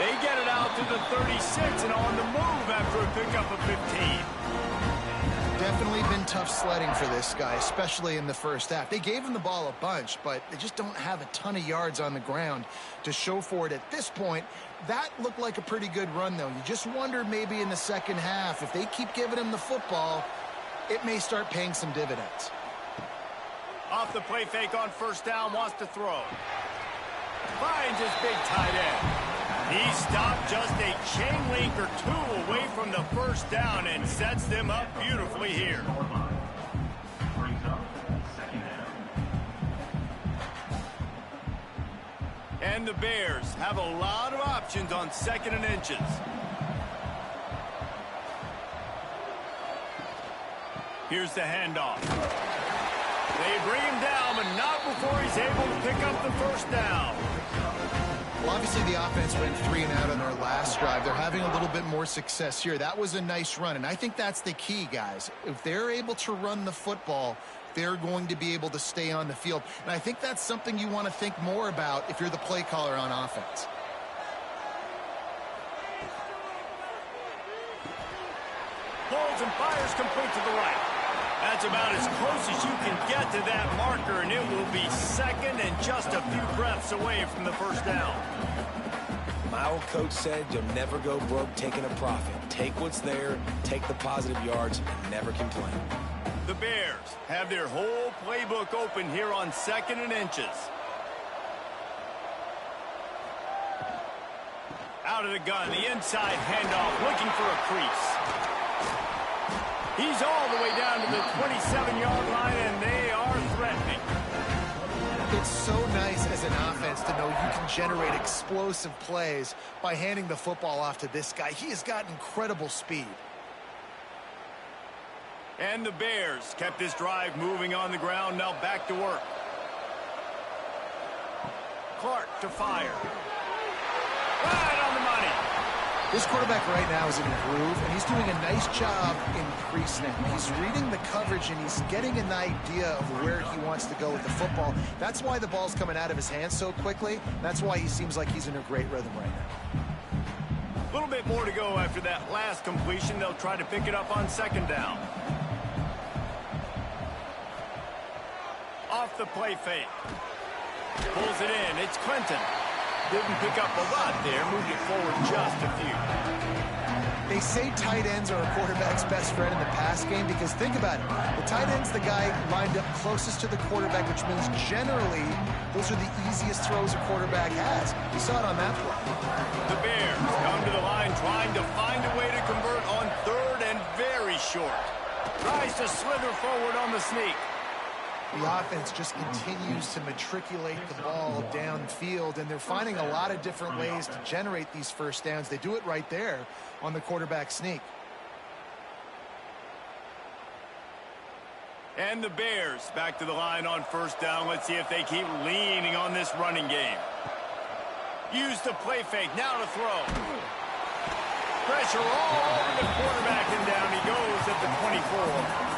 They get it out to the 36 and on the move after a pickup of 15. Definitely been tough sledding for this guy, especially in the 1st half. They gave him the ball a bunch, but they just don't have a ton of yards on the ground to show for it at this point. That looked like a pretty good run, though. You just wonder maybe in the 2nd half, if they keep giving him the football, it may start paying some dividends. Off the play fake on first down, wants to throw. Finds his big tight end. He stopped just a chain link or two away from the first down and sets them up beautifully here. And the Bears have a lot of options on 2nd and inches. Here's the handoff. They bring him down, but not before he's able to pick up the first down. Well, obviously the offense went 3 and out on their last drive. They're having a little bit more success here. That was a nice run, and I think that's the key, guys. If they're able to run the football, they're going to be able to stay on the field. And I think that's something you want to think more about if you're the play caller on offense. Pulls and fires complete to the right. That's about as close as you can get to that marker, and it will be 2nd and just a few breaths away from the first down. My old coach said you'll never go broke taking a profit. Take what's there, take the positive yards, and never complain. The Bears have their whole playbook open here on 2nd and inches. Out of the gun, the inside handoff, looking for a crease. He's all the way down to the 27-yard line, and they are threatening. It's so nice as an offense to know you can generate explosive plays by handing the football off to this guy. He has got incredible speed. And the Bears kept this drive moving on the ground. Now back to work. Clark to fire. Right on the money. This quarterback right now is in a groove, and he's doing a nice job in pre-snap. He's reading the coverage, and he's getting an idea of where he wants to go with the football. That's why the ball's coming out of his hands so quickly. That's why he seems like he's in a great rhythm right now. A little bit more to go after that last completion. They'll try to pick it up on 2nd down. Off the play fake. Pulls it in. It's Clinton. Didn't pick up a lot there. Moved it forward just a few. They say tight ends are a quarterback's best friend in the pass game because think about it. The tight end's the guy lined up closest to the quarterback, which means generally those are the easiest throws a quarterback has. You saw it on that play. The Bears come to the line trying to find a way to convert on 3rd and very short. Tries to slither forward on the sneak. The offense just continues to matriculate the ball downfield, and they're finding a lot of different ways to generate these first downs. They do it right there on the quarterback sneak. And the Bears back to the line on 1st down. Let's see if they keep leaning on this running game. Use the play fake. Now to throw. Pressure all over the quarterback, and down he goes at the 24.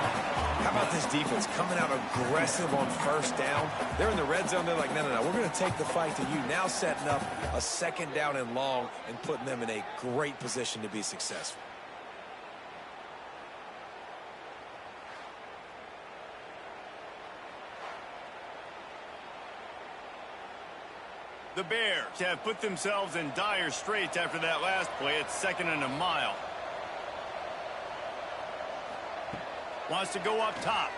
How about this defense coming out aggressive on 1st down? They're in the red zone. They're like, no, we're going to take the fight to you. Now setting up a 2nd down and long and putting them in a great position to be successful. The Bears have put themselves in dire straits after that last play. It's 2nd and a mile. Wants to go up top.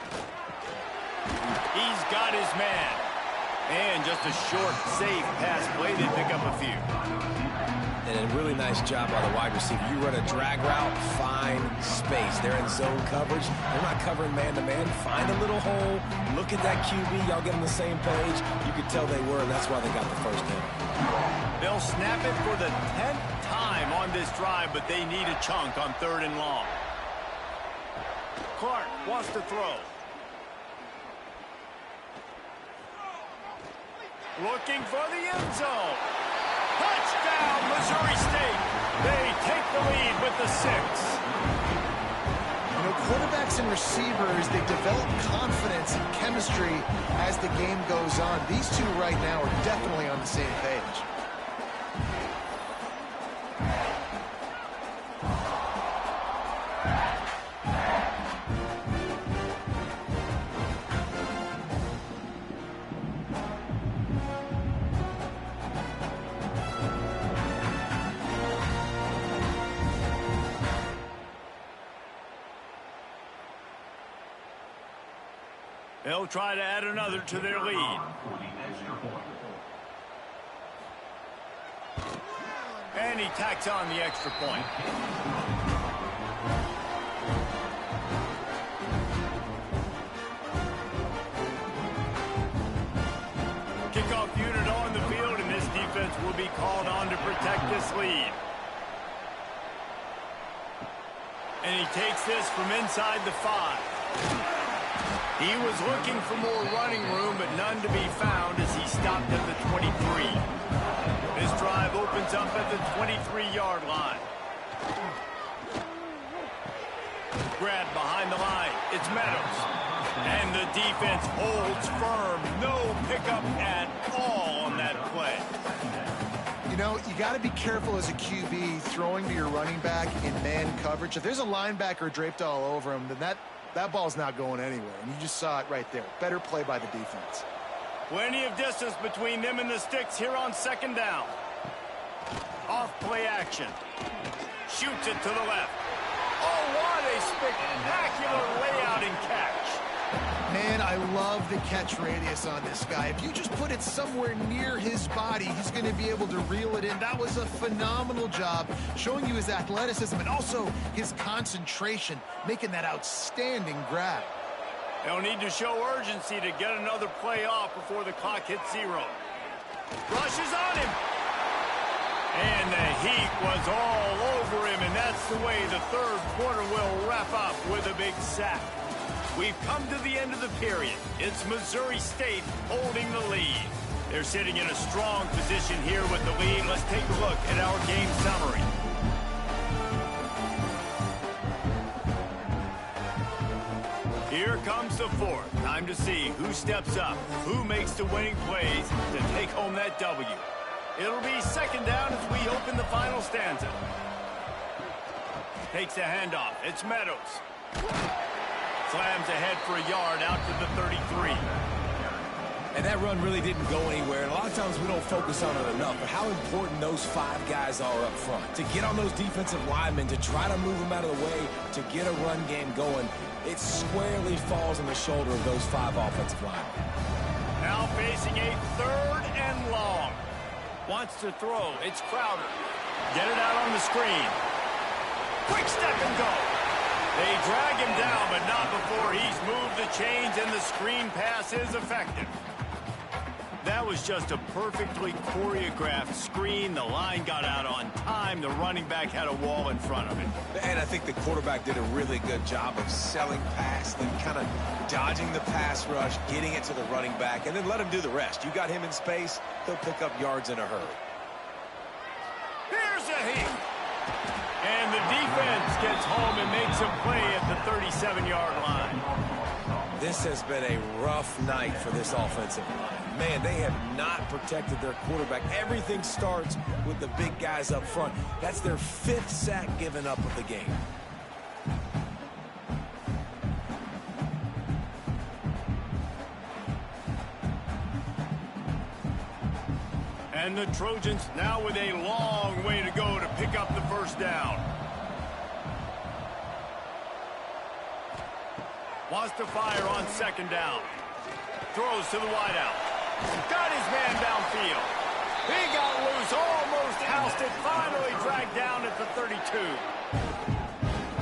He's got his man. And just a short, safe pass play. They pick up a few. And a really nice job by the wide receiver. You run a drag route, find space. They're in zone coverage. They're not covering man-to-man. Find a little hole. Look at that QB. Y'all get on the same page. You could tell they were, and that's why they got the first down. They'll snap it for the 10th time on this drive, but they need a chunk on 3rd and long. Clark wants to throw. Looking for the end zone. Touchdown, Missouri State. They take the lead with the 6. You know, quarterbacks and receivers, they develop confidence and chemistry as the game goes on. These two right now are definitely on the same page. They'll try to add another to their lead. And he tacks on the extra point. Kickoff unit on the field, and this defense will be called on to protect this lead. And he takes this from inside the 5. He was looking for more running room, but none to be found as he stopped at the 23. This drive opens up at the 23-yard line. Grab behind the line. It's Meadows. And the defense holds firm. No pickup at all on that play. You know, you got to be careful as a QB throwing to your running back in man coverage. If there's a linebacker draped all over him, then that ball's not going anywhere. And you just saw it right there. Better play by the defense. Plenty of distance between them and the sticks here on second down. Off play action. Shoots it to the left. Oh, what a spectacular layout and catch. Man, I love the catch radius on this guy. If you just put it somewhere near his body, he's going to be able to reel it in. That was a phenomenal job, showing you his athleticism and also his concentration, making that outstanding grab. They'll need to show urgency to get another play off before the clock hits 0. Rushes on him. And the heat was all over him, and that's the way the third quarter will wrap up with a big sack. We've come to the end of the period. It's Missouri State holding the lead. They're sitting in a strong position here with the lead. Let's take a look at our game summary. Here comes the fourth. Time to see who steps up, who makes the winning plays to take home that W. It'll be second down as we open the final stanza. Takes a handoff. It's Meadows. Slams ahead for a yard out to the 33. And that run really didn't go anywhere. And a lot of times we don't focus on it enough, but how important those 5 guys are up front. To get on those defensive linemen, to try to move them out of the way, to get a run game going, it squarely falls on the shoulder of those 5 offensive linemen. Now facing a third and long. Wants to throw. It's Crowder. Get it out on the screen. Quick step and go. They drag him down, but not before he's moved the chains, and the screen pass is effective. That was just a perfectly choreographed screen. The line got out on time. The running back had a wall in front of it. And I think the quarterback did a really good job of selling past, then kind of dodging the pass rush, getting it to the running back, and then let him do the rest. You got him in space, he'll pick up yards in a hurry. Here's a hit. And the defense gets home and makes a play at the 37-yard line. This has been a rough night for this offensive line. Man, they have not protected their quarterback. Everything starts with the big guys up front. That's their 5th sack given up of the game. And the Trojans now with a long way to go to pick up the first down. Wants to fire on second down. Throws to the wideout. Got his man downfield. He got loose, almost housed it, finally dragged down at the 32.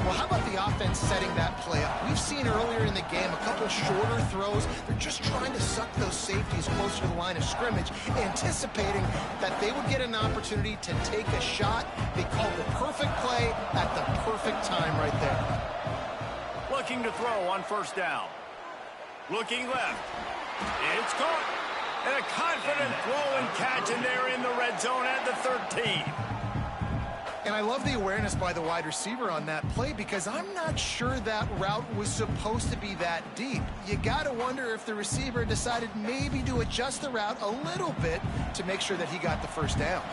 Well, how about the offense setting that play up? We've seen earlier in the game a couple shorter throws. They're just trying to suck those safeties closer to the line of scrimmage, anticipating that they would get an opportunity to take a shot. They called the perfect play at the perfect time right there. Looking to throw on first down. Looking left. It's caught. And a confident throw and catch, and they're in the red zone at the 13. And I love the awareness by the wide receiver on that play, because I'm not sure that route was supposed to be that deep. You got to wonder if the receiver decided maybe to adjust the route a little bit to make sure that he got the first down.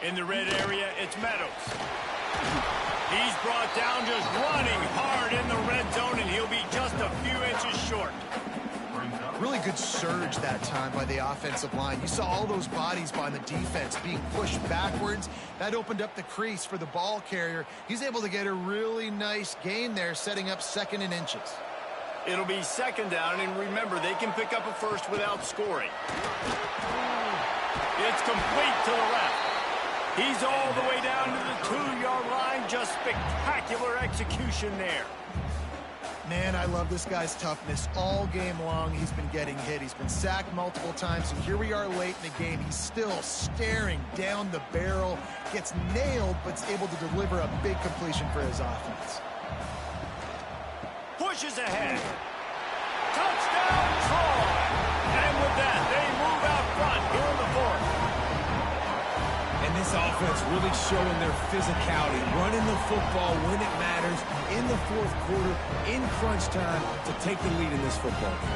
In the red area, it's Meadows. He's brought down just running hard in the red zone, and he'll be just a few inches short. Really good surge that time by the offensive line. You saw all those bodies by the defense being pushed backwards. That opened up the crease for the ball carrier. He's able to get a really nice gain there, setting up 2nd and inches. It'll be 2nd down, and remember, they can pick up a first without scoring. It's complete to the left. He's all the way down to the 2-yard line. Just spectacular execution there. Man, I love this guy's toughness. All game long, he's been getting hit. He's been sacked multiple times, and here we are late in the game. He's still staring down the barrel, gets nailed, but's able to deliver a big completion for his offense. Pushes ahead. Touchdown, Troy! And with that, they move out front here in the 4th. And this offense really showing their physicality, running the football when it matters, in the 4th quarter, in crunch time, to take the lead in this football game.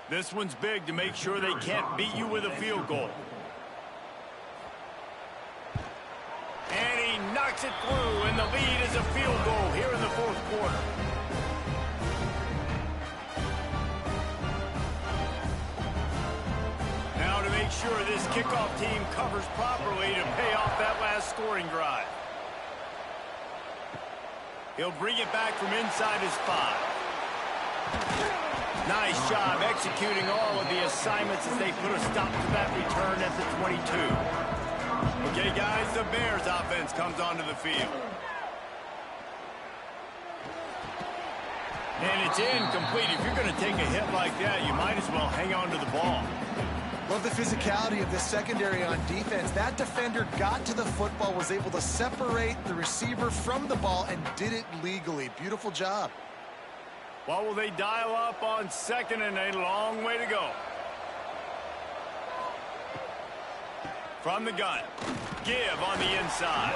This one's big to make sure they can't beat you with a field goal. And he knocks it through, and the lead is a field goal here in the 4th quarter. Now to make sure this kickoff team covers properly to pay off that last scoring drive. He'll bring it back from inside his 5. Nice job executing all of the assignments as they put a stop to that return at the 22. Okay, guys, the Bears offense comes onto the field. And it's incomplete. If you're going to take a hit like that, you might as well hang on to the ball. Love the physicality of the secondary on defense. That defender got to the football, was able to separate the receiver from the ball, and did it legally. Beautiful job. Well, will they dial up on 2nd and a long way to go? From the gun. Give on the inside.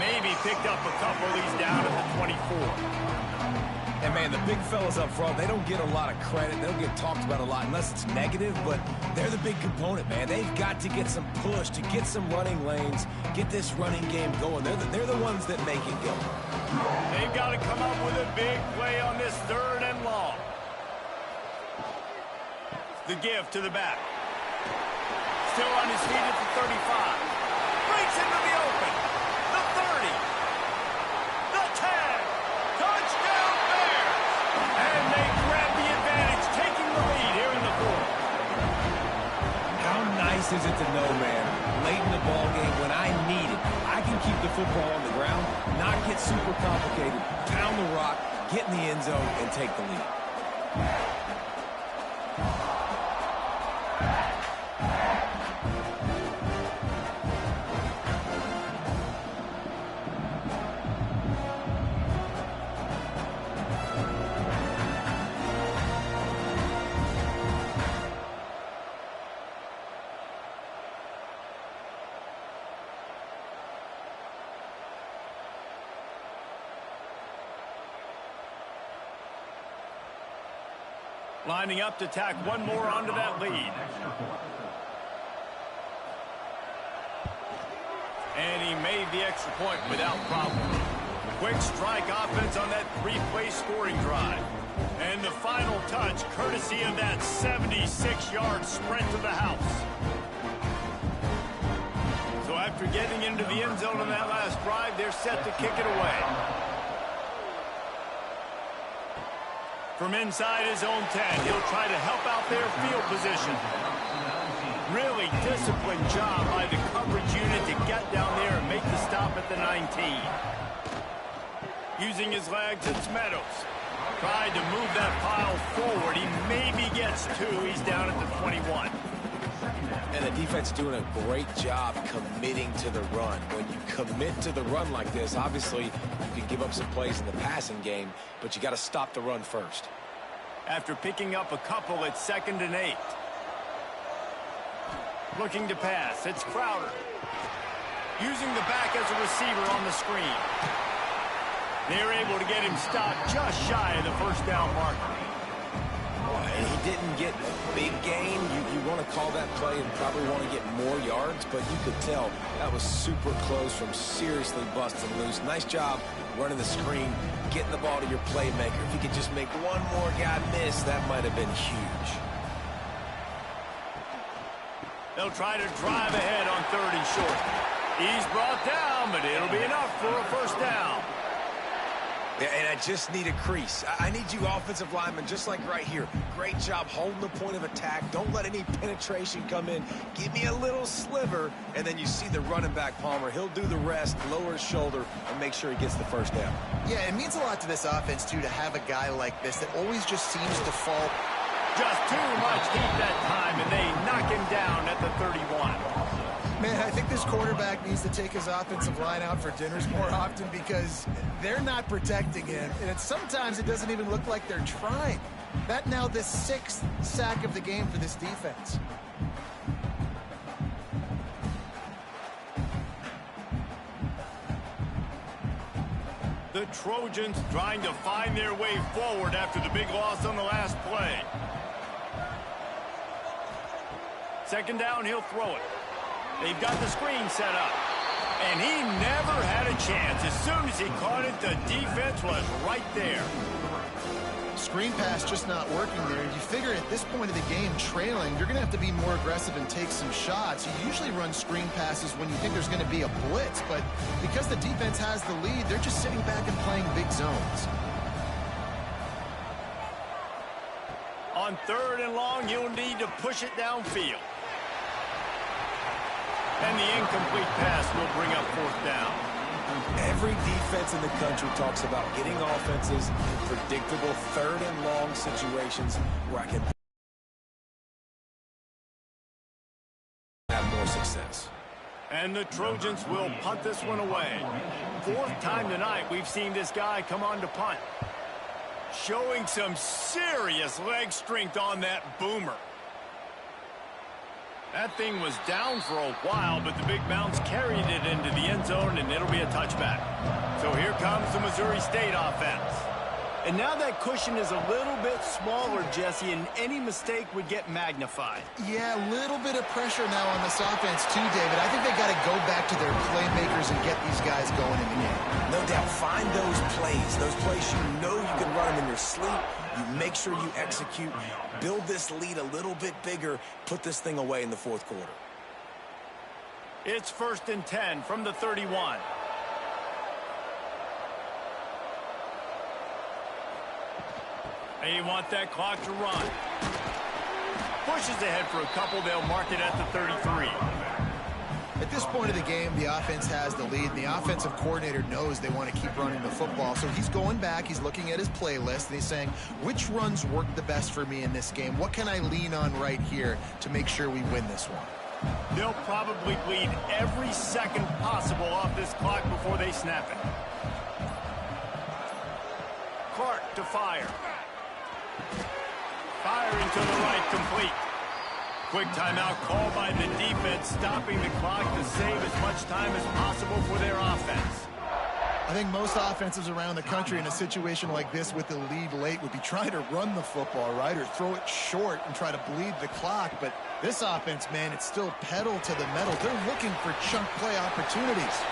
Maybe picked up a couple. He's down at the 24. And, man, the big fellas up front, they don't get a lot of credit. They don't get talked about a lot unless it's negative, but they're the big component, man. They've got to get some push, to get some running lanes, get this running game going. They're the ones that make it go. They've got to come up with a big play on this 3rd and long. The give to the back. Still on his feet at the 35. Breaks into the open. The 30. The 10. Touchdown Bears! And they grab the advantage, taking the lead here in the 4th. How nice is it to know, man, late in the ball game when I need it, I can keep the football on the ground, not get super complicated, pound the rock, get in the end zone, and take the lead. Lining up to tack one more onto that lead. And he made the extra point without problem. Quick strike offense on that 3-play scoring drive. And the final touch, courtesy of that 76-yard sprint to the house. So after getting into the end zone on that last drive, they're set to kick it away. From inside his own 10, he'll try to help out their field position. Really disciplined job by the coverage unit to get down there and make the stop at the 19. Using his legs, it's Meadows. Tried to move that pile forward. He maybe gets 2. He's down at the 21. And the defense doing a great job committing to the run. When you commit to the run like this, obviously you can give up some plays in the passing game, but you got to stop the run first. After picking up a couple at 2nd and 8. Looking to pass, it's Crowder. Using the back as a receiver on the screen. They're able to get him stopped just shy of the first down marker. And he didn't get big gain. You want to call that play and probably want to get more yards, but you could tell that was super close from seriously busting loose. Nice job running the screen, getting the ball to your playmaker. If he could just make one more guy miss, that might have been huge. They'll try to drive ahead on 3rd and short. He's brought down, but it'll be enough for a first down. Yeah, and I just need a crease. I need you offensive linemen, just like right here. Great job holding the point of attack. Don't let any penetration come in. Give me a little sliver, and then you see the running back, Palmer. He'll do the rest, lower his shoulder, and make sure he gets the first down. Yeah, it means a lot to this offense, too, to have a guy like this that always just seems to fall. Just too much heat that time, and they knock him down at the 31. Man, I think this quarterback needs to take his offensive line out for dinners more often because they're not protecting him. And sometimes it doesn't even look like they're trying. That now the 6th sack of the game for this defense. The Trojans trying to find their way forward after the big loss on the last play. 2nd down, he'll throw it. They've got the screen set up. And he never had a chance. As soon as he caught it, the defense was right there. Screen pass just not working there. You figure at this point of the game, trailing, you're going to have to be more aggressive and take some shots. You usually run screen passes when you think there's going to be a blitz, but because the defense has the lead, they're just sitting back and playing big zones. On 3rd and long, you'll need to push it downfield. And the incomplete pass will bring up 4th down. Every defense in the country talks about getting offenses in predictable 3rd and long situations where I can have more success. And the Trojans will punt this one away. 4th time tonight we've seen this guy come on to punt. Showing some serious leg strength on that boomer. That thing was down for a while, but the big bounce carried it into the end zone, and it'll be a touchback. So here comes the Missouri State offense. And now that cushion is a little bit smaller, Jesse, and any mistake would get magnified. Yeah, a little bit of pressure now on this offense too, David. I think they got to go back to their playmakers and get these guys going in the game. No doubt, find those plays you know you can run them in your sleep. You make sure you execute, build this lead a little bit bigger, put this thing away in the 4th quarter. It's 1st and 10 from the 31. They want that clock to run. Pushes ahead for a couple. They'll mark it at the 33. At this point of the game, the offense has the lead, and the offensive coordinator knows they want to keep running the football. So he's going back, he's looking at his playlist, and he's saying, which runs work the best for me in this game? What can I lean on right here to make sure we win this one? They'll probably bleed every second possible off this clock before they snap it. Clark to fire. Firing to the right, complete. Quick timeout called by the defense, stopping the clock to save as much time as possible for their offense. I think most offenses around the country in a situation like this with the lead late would be trying to run the football, right, or throw it short and try to bleed the clock. But this offense, man, it's still pedal to the metal. They're looking for chunk play opportunities.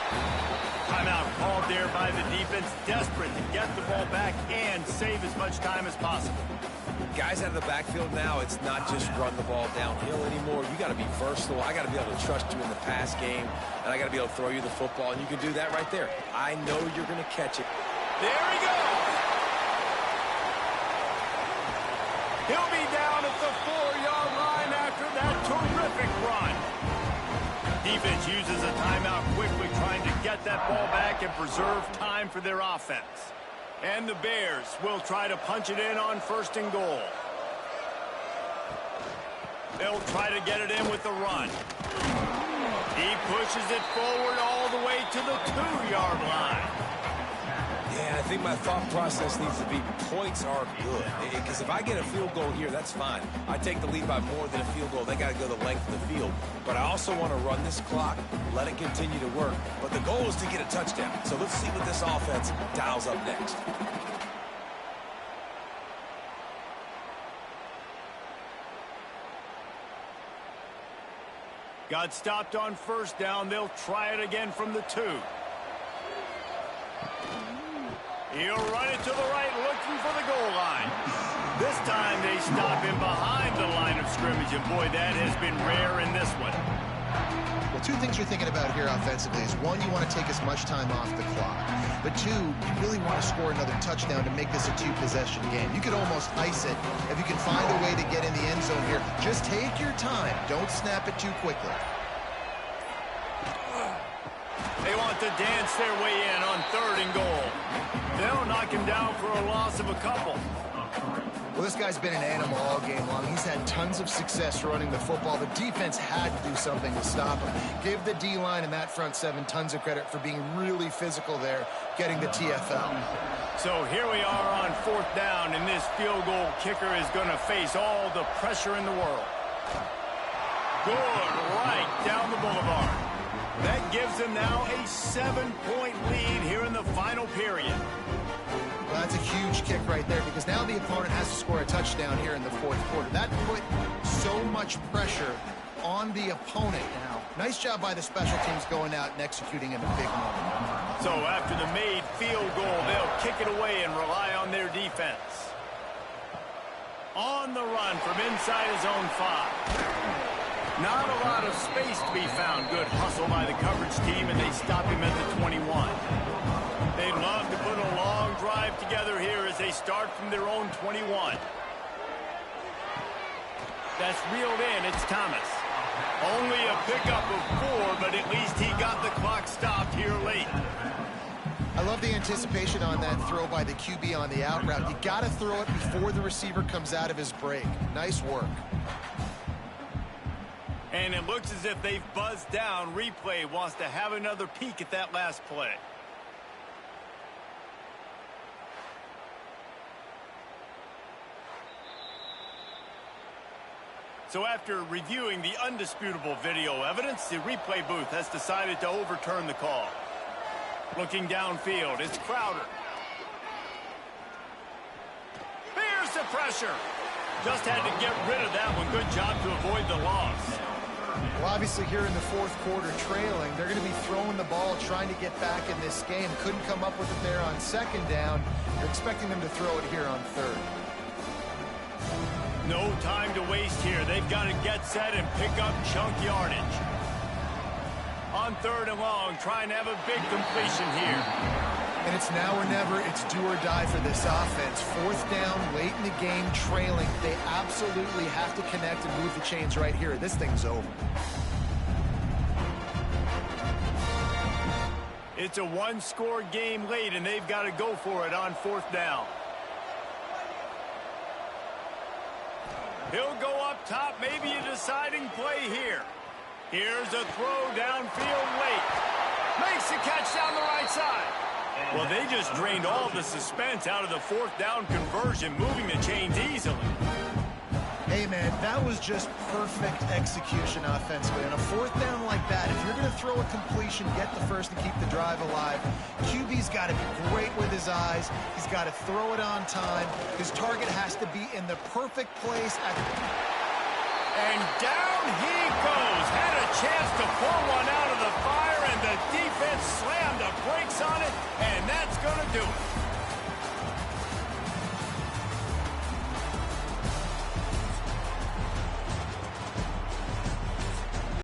Timeout called there by the defense, desperate to get the ball back and save as much time as possible. Guys out of the backfield now, it's not just run the ball downhill anymore. You got to be versatile. I got to be able to trust you in the pass game, and I got to be able to throw you the football, and you can do that right there. I know you're going to catch it. There he goes. He'll be down at the 4-yard line after that terrific run. Defense uses a timeout quickly, trying to get that ball back and preserve time for their offense. And the Bears will try to punch it in on 1st and goal. They'll try to get it in with the run. He pushes it forward all the way to the 2-yard line. Yeah, I think my thought process needs to be points are good. Because if I get a field goal here, that's fine. I take the lead by more than a field goal. They got to go the length of the field. But I also want to run this clock, let it continue to work. But the goal is to get a touchdown. So let's see what this offense dials up next. Got stopped on first down. They'll try it again from the 2. He'll run it to the right, looking for the goal line. This time they stop him behind the line of scrimmage, and boy, that has been rare in this one. Well, 2 things you're thinking about here offensively is, 1, you want to take as much time off the clock. But 2, you really want to score another touchdown to make this a 2-possession game. You could almost ice it if you can find a way to get in the end zone here. Just take your time. Don't snap it too quickly. They want to dance their way in on 3rd and goal. They'll knock him down for a loss of a couple. Well, this guy's been an animal all game long. He's had tons of success running the football. The defense had to do something to stop him. Give the D-line and that front 7 tons of credit for being really physical there, getting the TFL. So here we are on 4th down, and this field goal kicker is going to face all the pressure in the world. Good right down the boulevard. That gives them now a 7-point lead here in the final period. Well, that's a huge kick right there, because now the opponent has to score a touchdown here in the 4th quarter. That put so much pressure on the opponent now. Nice job by the special teams going out and executing in a big moment. So after the made field goal, they'll kick it away and rely on their defense. On the run from inside his own 5. Not a lot of space to be found. Good hustle by the coverage team, and they stop him at the 21. They'd love to put a long drive together here as they start from their own 21. That's reeled in. It's Thomas. Only a pickup of 4, but at least he got the clock stopped here late. I love the anticipation on that throw by the QB on the out route. You got to throw it before the receiver comes out of his break. Nice work. And it looks as if they've buzzed down. Replay wants to have another peek at that last play. So after reviewing the undisputable video evidence, the replay booth has decided to overturn the call. Looking downfield, it's Crowder. Here's the pressure. Just had to get rid of that one. Good job to avoid the loss. Well, obviously here in the 4th quarter trailing, they're going to be throwing the ball, trying to get back in this game. Couldn't come up with it there on 2nd down. You're expecting them to throw it here on 3rd. No time to waste here. They've got to get set and pick up chunk yardage. On 3rd and long, trying to have a big completion here. And it's now or never. It's do or die for this offense. 4th down, late in the game, trailing. They absolutely have to connect and move the chains right here. This thing's over. It's a 1-score game late, and they've got to go for it on 4th down. He'll go up top, maybe a deciding play here. Here's a throw downfield late. Makes the catch down the right side. Well, they just drained all the suspense out of the 4th down conversion, moving the chains easily. Hey, man, that was just perfect execution offensively. On a 4th down like that, if you're going to throw a completion, get the first and keep the drive alive. QB's got to be great with his eyes. He's got to throw it on time. His target has to be in the perfect place. And down he goes. Had a chance to pull one out of the fire, and the defense slammed the brakes on it, and that's going to do it.